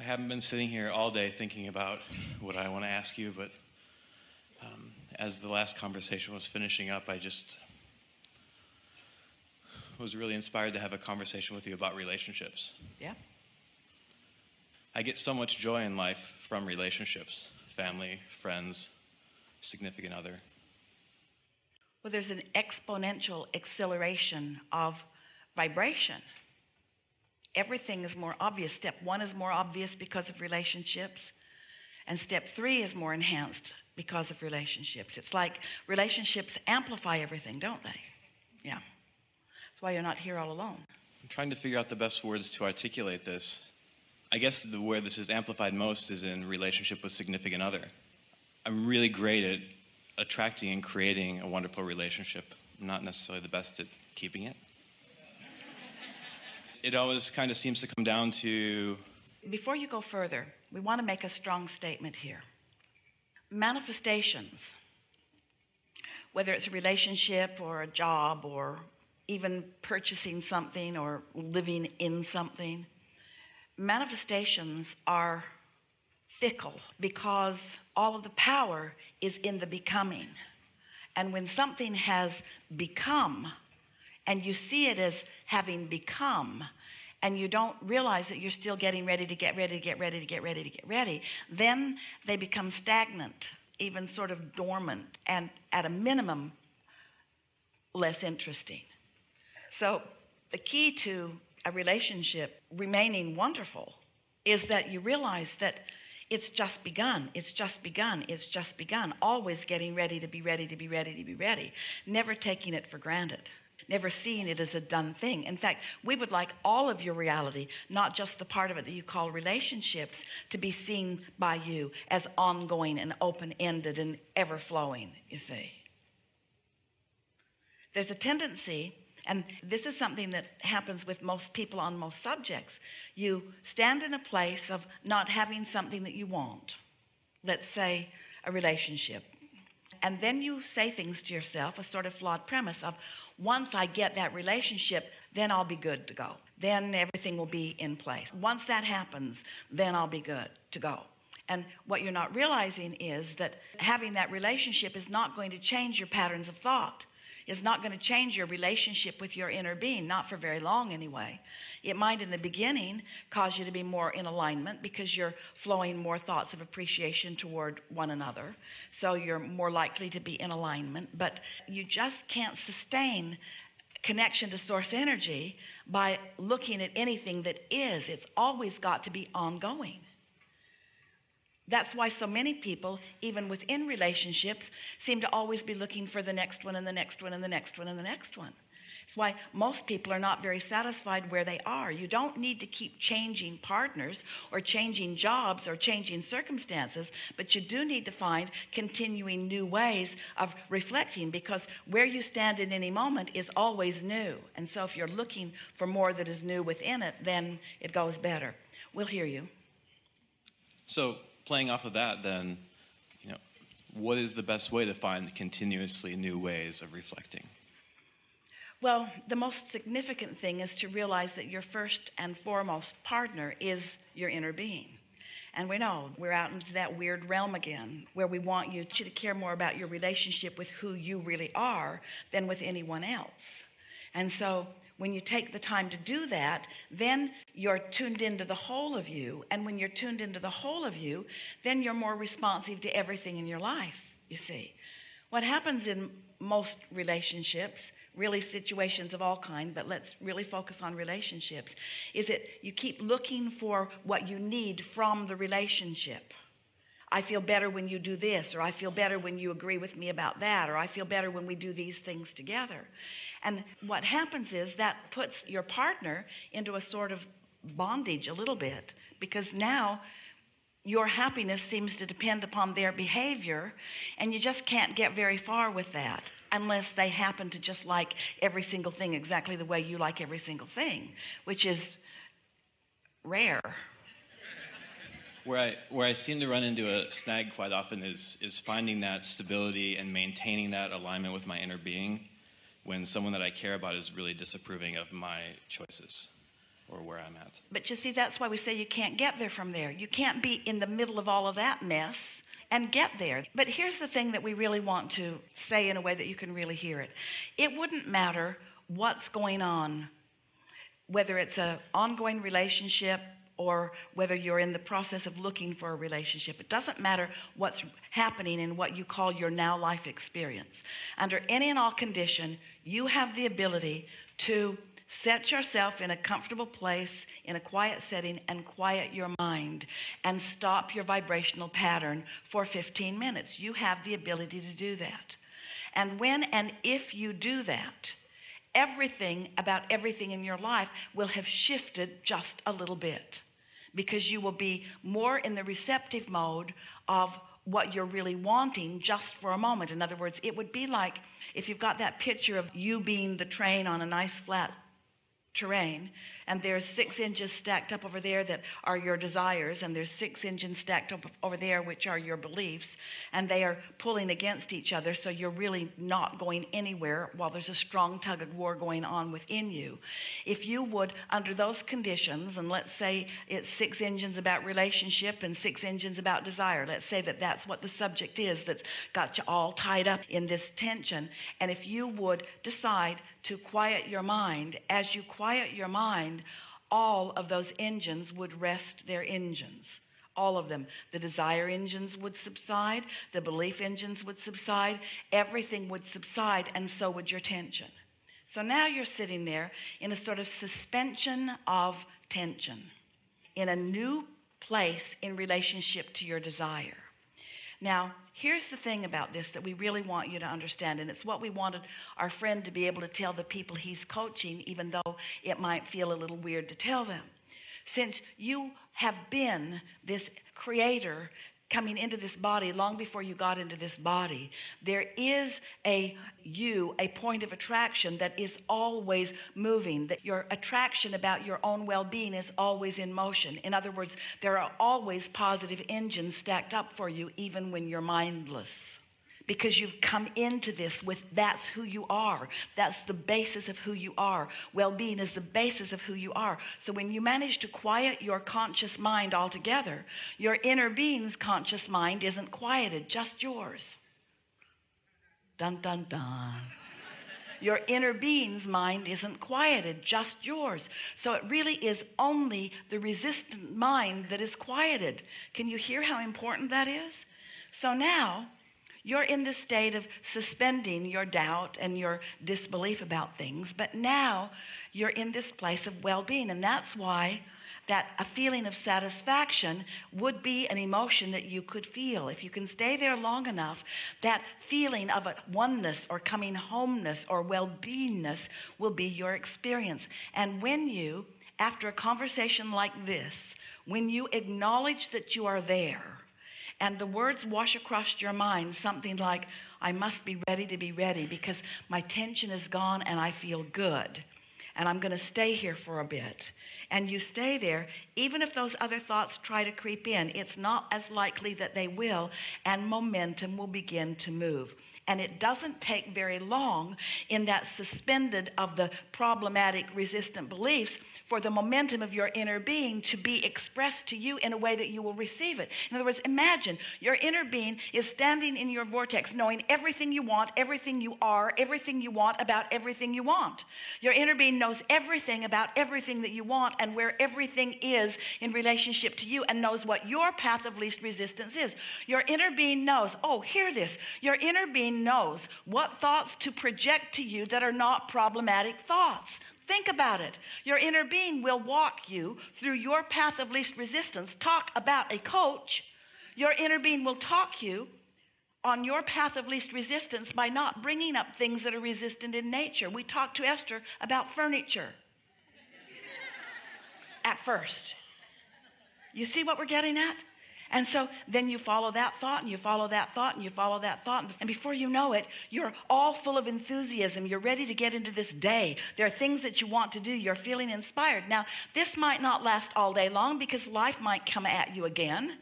haven't been sitting here all day thinking about what I want to ask you, but as the last conversation was finishing up, I just was really inspired to have a conversation with you about relationships. Yeah. I get so much joy in life from relationships, family, friends, significant other. Well, there's an exponential acceleration of vibration. Everything is more obvious. Step 1 is more obvious because of relationships, and step 3 is more enhanced because of relationships. It's like relationships amplify everything, don't they? Yeah. That's why you're not here all alone. I'm trying to figure out the best words to articulate this. I guess the word this is amplified most is in relationship with significant other. I'm really great at attracting and creating a wonderful relationship. I'm not necessarily the best at keeping it. It always kind of seems to come down to... Before you go further, we want to make a strong statement here. Manifestations, whether it's a relationship or a job or even purchasing something or living in something, manifestations are fickle because all of the power is in the becoming. And when something has become, and you see it as having become, and you don't realize that you're still getting ready to get ready to get ready to get ready to get ready, then they become stagnant, even sort of dormant, and at a minimum, less interesting. So the key to a relationship remaining wonderful is that you realize that it's just begun, it's just begun, it's just begun, always getting ready to be ready to be ready to be ready, never taking it for granted, never seeing it as a done thing. In fact, we would like all of your reality, not just the part of it that you call relationships, to be seen by you as ongoing and open-ended and ever-flowing, you see. There's a tendency, and this is something that happens with most people on most subjects. You stand in a place of not having something that you want, let's say a relationship, and then you say things to yourself, a sort of flawed premise of, once I get that relationship, then I'll be good to go. Then everything will be in place. Once that happens, then I'll be good to go. And what you're not realizing is that having that relationship is not going to change your patterns of thought. It's not going to change your relationship with your inner being, not for very long anyway. It might in the beginning cause you to be more in alignment because you're flowing more thoughts of appreciation toward one another. So you're more likely to be in alignment, but you just can't sustain connection to source energy by looking at anything that is. It's always got to be ongoing. That's why so many people, even within relationships, seem to always be looking for the next one and the next one and the next one and the next one. It's why most people are not very satisfied where they are. You don't need to keep changing partners or changing jobs or changing circumstances, but you do need to find continuing new ways of reflecting, because where you stand in any moment is always new. And so if you're looking for more that is new within it, then it goes better. We'll hear you. So playing off of that, then, what is the best way to find continuously new ways of reflecting? Well, the most significant thing is to realize that your first and foremost partner is your inner being. And we know we're out into that weird realm again, where we want you to care more about your relationship with who you really are than with anyone else. And so when you take the time to do that, then you're tuned into the whole of you. And when you're tuned into the whole of you, then you're more responsive to everything in your life, you see. What happens in most relationships, really situations of all kinds, but let's really focus on relationships, is that you keep looking for what you need from the relationship. I feel better when you do this, or I feel better when you agree with me about that, or I feel better when we do these things together. And what happens is that puts your partner into a sort of bondage a little bit, because now your happiness seems to depend upon their behavior, and you just can't get very far with that unless they happen to just like every single thing exactly the way you like every single thing, which is rare. Where I seem to run into a snag quite often is finding that stability and maintaining that alignment with my inner being when someone that I care about is really disapproving of my choices. or where I'm at. But you see, that's why we say you can't get there from there. You can't be in the middle of all of that mess and get there. But here's the thing that we really want to say in a way that you can really hear it. It wouldn't matter what's going on, whether it's an ongoing relationship or whether you're in the process of looking for a relationship. It doesn't matter what's happening in what you call your now life experience. Under any and all condition, you have the ability to set yourself in a comfortable place, in a quiet setting, and quiet your mind and stop your vibrational pattern for 15 minutes. You have the ability to do that. And when and if you do that, everything about everything in your life will have shifted just a little bit, because you will be more in the receptive mode of what you're really wanting just for a moment. In other words, it would be like if you've got that picture of you being the train on a nice flat terrain, and there's 6 engines stacked up over there that are your desires, and there's 6 engines stacked up over there which are your beliefs, and they are pulling against each other, so you're really not going anywhere while there's a strong tug of war going on within you. If you would, under those conditions, and let's say it's 6 engines about relationship and 6 engines about desire, let's say that that's what the subject is that's got you all tied up in this tension, and if you would decide to quiet your mind, as you quiet your mind, all of those engines would rest their engines. All of them. The desire engines would subside, the belief engines would subside, everything would subside, and so would your tension. So now you're sitting there in a sort of suspension of tension, in a new place in relationship to your desire. Now, here's the thing about this that we really want you to understand, and it's what we wanted our friend to be able to tell the people he's coaching, even though it might feel a little weird to tell them. Since you have been this creator coming into this body long before you got into this body, there is a point of attraction that is always moving, that your attraction about your own well-being is always in motion. In other words, there are always positive engines stacked up for you, even when you're mindless. Because you've come into this with that's who you are. That's the basis of who you are. Well-being is the basis of who you are. So when you manage to quiet your conscious mind altogether, your inner being's conscious mind isn't quieted, just yours. Dun, dun, dun. Your inner being's mind isn't quieted, just yours. So it really is only the resistant mind that is quieted. Can you hear how important that is? So now, you're in this state of suspending your doubt and your disbelief about things, but now you're in this place of well-being, and that's why that a feeling of satisfaction would be an emotion that you could feel. If you can stay there long enough, that feeling of a oneness or coming homeness or well-beingness will be your experience. And when you, after a conversation like this, when you acknowledge that you are there, and the words wash across your mind, something like, I must be ready to be ready because my tension is gone and I feel good. And I'm going to stay here for a bit. And you stay there, even if those other thoughts try to creep in, it's not as likely that they will, and momentum will begin to move. And it doesn't take very long in that suspended of the problematic resistant beliefs for the momentum of your inner being to be expressed to you in a way that you will receive it. In other words, imagine your inner being is standing in your vortex, knowing everything you want, everything you are, everything you want about everything you want. Your inner being knows everything about everything that you want and where everything is in relationship to you, and knows what your path of least resistance is. Your inner being knows, oh, hear this, your inner being knows what thoughts to project to you that are not problematic thoughts. Think about it. Your inner being will walk you through your path of least resistance. Talk about a coach. Your inner being will talk you on your path of least resistance by not bringing up things that are resistant in nature. We talked to Esther about furniture at first. You see what we're getting at? And so then you follow that thought, and you follow that thought, and you follow that thought, and before you know it, you're all full of enthusiasm. You're ready to get into this day. There are things that you want to do. You're feeling inspired. Now, this might not last all day long because life might come at you again,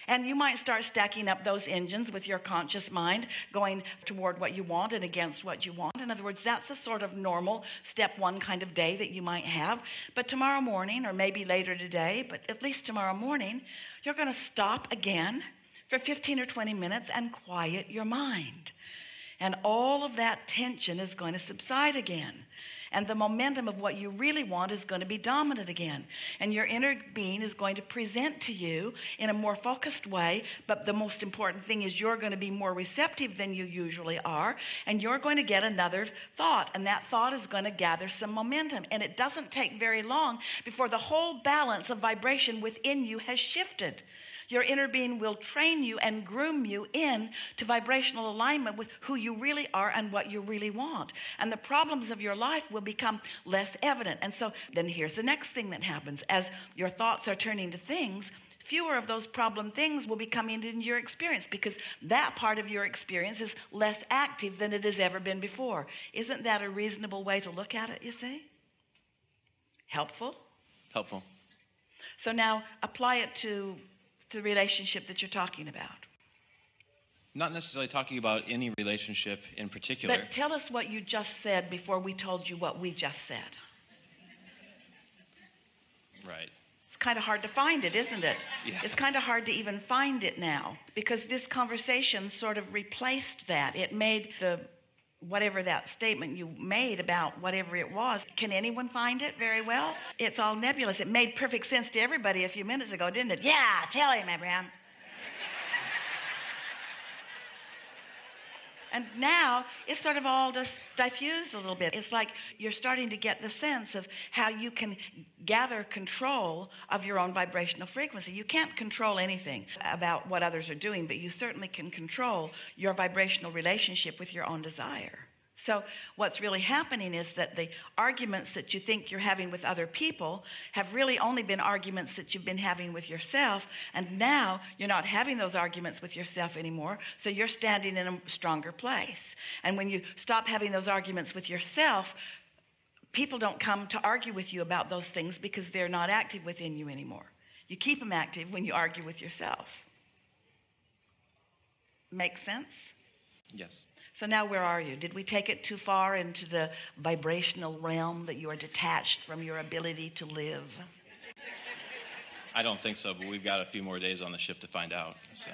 And you might start stacking up those engines with your conscious mind, going toward what you want and against what you want. In other words, that's a sort of normal step one kind of day that you might have. But tomorrow morning, or maybe later today, but at least tomorrow morning, you're going to stop again for 15 or 20 minutes and quiet your mind. And all of that tension is going to subside again. And the momentum of what you really want is going to be dominant again. And your inner being is going to present to you in a more focused way. But the most important thing is you're going to be more receptive than you usually are. And you're going to get another thought. And that thought is going to gather some momentum. And it doesn't take very long before the whole balance of vibration within you has shifted. Your inner being will train you and groom you in to vibrational alignment with who you really are and what you really want. And the problems of your life will become less evident. And so then here's the next thing that happens. As your thoughts are turning to things, fewer of those problem things will be coming into your experience, because that part of your experience is less active than it has ever been before. Isn't that a reasonable way to look at it, you see? Helpful? Helpful. So now apply it to the relationship that you're talking about. Not necessarily talking about any relationship in particular. But tell us what you just said before we told you what we just said. Right. It's kind of hard to find it, isn't it? Yeah. It's kind of hard to even find it now, because this conversation sort of replaced that. It made the whatever that statement you made about whatever it was. Can anyone find it very well? It's all nebulous. It made perfect sense to everybody a few minutes ago, didn't it? Yeah, tell him, Abraham. And now it's sort of all just diffused a little bit. It's like you're starting to get the sense of how you can gather control of your own vibrational frequency. You can't control anything about what others are doing, but you certainly can control your vibrational relationship with your own desire. So what's really happening is that the arguments that you think you're having with other people have really only been arguments that you've been having with yourself. And now you're not having those arguments with yourself anymore. So you're standing in a stronger place. And when you stop having those arguments with yourself, people don't come to argue with you about those things because they're not active within you anymore. You keep them active when you argue with yourself. Make sense? Yes. So now where are you? Did we take it too far into the vibrational realm that you are detached from your ability to live? I don't think so, but we've got a few more days on the ship to find out. So.